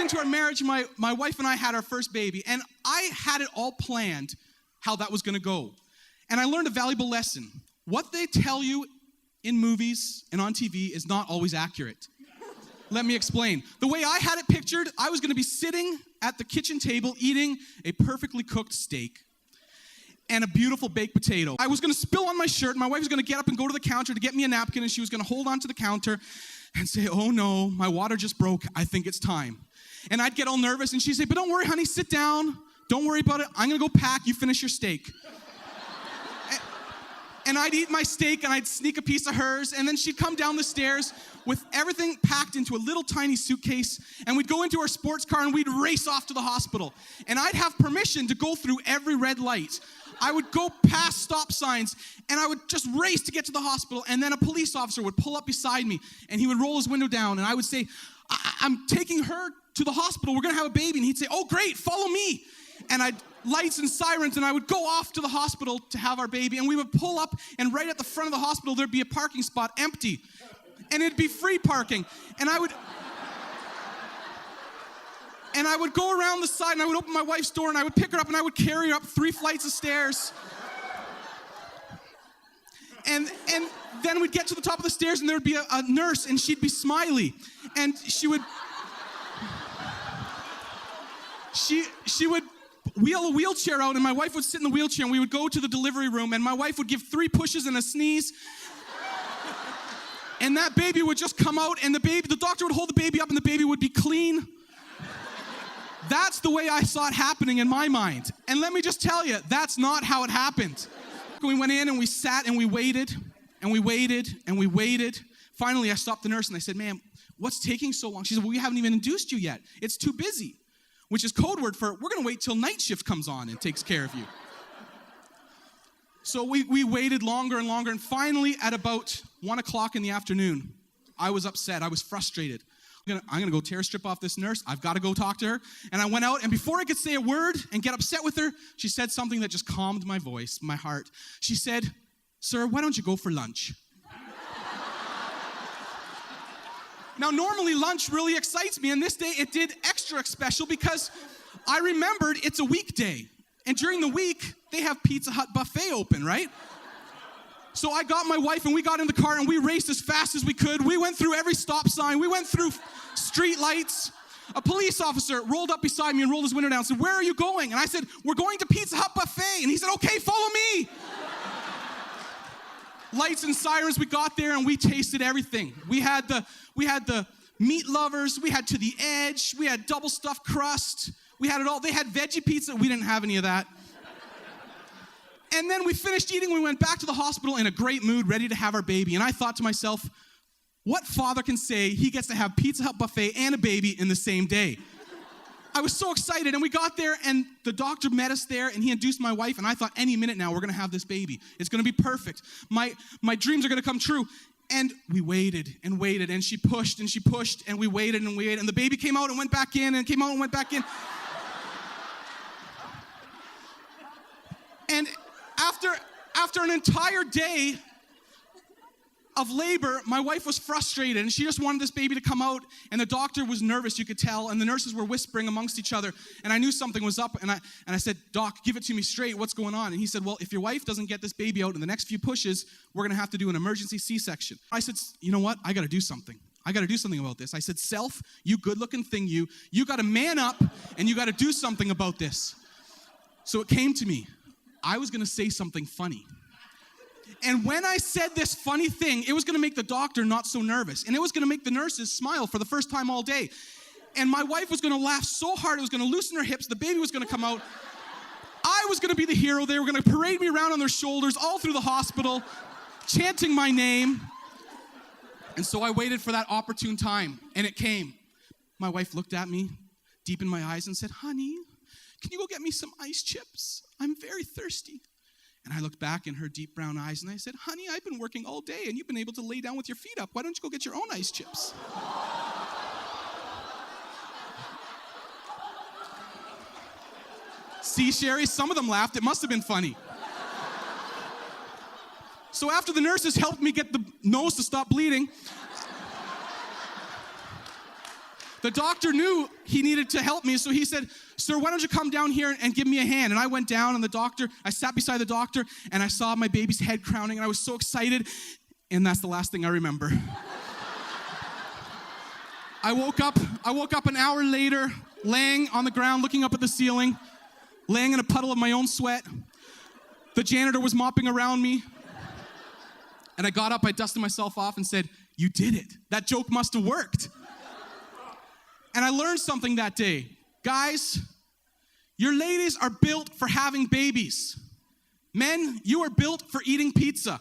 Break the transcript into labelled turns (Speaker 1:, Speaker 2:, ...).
Speaker 1: into our marriage, my wife and I had our first baby, and I had it all planned how that was going to go. And I learned a valuable lesson. What they tell you in movies and on TV is not always accurate. Let me explain. The way I had it pictured, I was going to be sitting at the kitchen table eating a perfectly cooked steak and a beautiful baked potato. I was going to spill on my shirt. My wife was going to get up and go to the counter to get me a napkin, and she was going to hold on to the counter and say, "Oh no, my water just broke. I think it's time." And I'd get all nervous, and she'd say, "But don't worry, honey, sit down. Don't worry about it. I'm going to go pack. You finish your steak." And I'd eat my steak, and I'd sneak a piece of hers, and then she'd come down the stairs with everything packed into a little tiny suitcase, and we'd go into our sports car, and we'd race off to the hospital. And I'd have permission to go through every red light. I would go past stop signs, and I would just race to get to the hospital, and then a police officer would pull up beside me, and he would roll his window down, and I would say, I'm taking her to the hospital. We're going to have a baby. And he'd say, "Oh, great, follow me." And I'd lights and sirens, and I would go off to the hospital to have our baby, and we would pull up, and right at the front of the hospital, there'd be a parking spot empty, and it'd be free parking, and I would go around the side, and I would open my wife's door, and I would pick her up, and I would carry her up 3 flights of stairs, and then we'd get to the top of the stairs, and there would be a nurse, and she'd be smiley, and she would wheel a wheelchair out, and my wife would sit in the wheelchair, and we would go to the delivery room, and my wife would give 3 pushes and a sneeze, and that baby would just come out, and the doctor would hold the baby up, and the baby would be clean. That's the way I saw it happening in my mind. And let me just tell you, that's not how it happened. We went in, and we sat, and we waited, and we waited, and we waited. Finally, I stopped the nurse, and I said, "Ma'am, what's taking so long?" She said, "Well, we haven't even induced you yet. It's too busy." Which is code word for, we're going to wait till night shift comes on and takes care of you. So we waited longer and longer, and finally at about 1 o'clock in the afternoon, I was upset. I was frustrated. I'm going to go tear a strip off this nurse. I've got to go talk to her. And I went out, and before I could say a word and get upset with her, she said something that just calmed my voice, my heart. She said, "Sir, why don't you go for lunch?" Now, normally lunch really excites me, and this day it did extra special because I remembered it's a weekday. And during the week, they have Pizza Hut buffet open, right? So I got my wife, and we got in the car, and we raced as fast as we could. We went through every stop sign. We went through street lights. A police officer rolled up beside me and rolled his window down and said, "Where are you going?" And I said, "We're going to Pizza Hut buffet." And he said, "Okay, follow me." Lights and sirens, we got there, and we tasted everything. We had the meat lovers, we had to the edge, we had double stuffed crust, we had it all. They had veggie pizza, we didn't have any of that. And then we finished eating, we went back to the hospital in a great mood, ready to have our baby. And I thought to myself, what father can say he gets to have Pizza Hut buffet and a baby in the same day? I was so excited, and we got there, and the doctor met us there, and he induced my wife, and I thought, any minute now, we're going to have this baby. It's going to be perfect. My dreams are going to come true. And we waited and waited, and she pushed, and we waited, and the baby came out and went back in, and came out and went back in. And after an entire day of labor, my wife was frustrated, and she just wanted this baby to come out, and the doctor was nervous, you could tell, and the nurses were whispering amongst each other, and I knew something was up, and I said, "Doc, give it to me straight, what's going on?" And he said, "Well, if your wife doesn't get this baby out in the next few pushes, we're going to have to do an emergency C-section." I said, "You know what? I got to do something. I got to do something about this." I said, "Self, you good-looking thing, you got to man up, and you got to do something about this." So it came to me. I was going to say something funny. And when I said this funny thing, it was going to make the doctor not so nervous. And it was going to make the nurses smile for the first time all day. And my wife was going to laugh so hard, it was going to loosen her hips, the baby was going to come out. I was going to be the hero. They were going to parade me around on their shoulders all through the hospital, chanting my name. And so I waited for that opportune time, and it came. My wife looked at me deep in my eyes and said, "Honey, can you go get me some ice chips? I'm very thirsty." And I looked back in her deep brown eyes, and I said, "Honey, I've been working all day, and you've been able to lay down with your feet up. Why don't you go get your own ice chips?" See, Sherry, some of them laughed. It must have been funny. So after the nurses helped me get the nose to stop bleeding, The doctor knew he needed to help me, so he said, "Sir, why don't you come down here and give me a hand?" And I went down, and I sat beside the doctor, and I saw my baby's head crowning, and I was so excited, and that's the last thing I remember. I woke up an hour later, laying on the ground, looking up at the ceiling, laying in a puddle of my own sweat. The janitor was mopping around me, and I got up, I dusted myself off, and said, "You did it. That joke must have worked." And I learned something that day. Guys, your ladies are built for having babies. Men, you are built for eating pizza.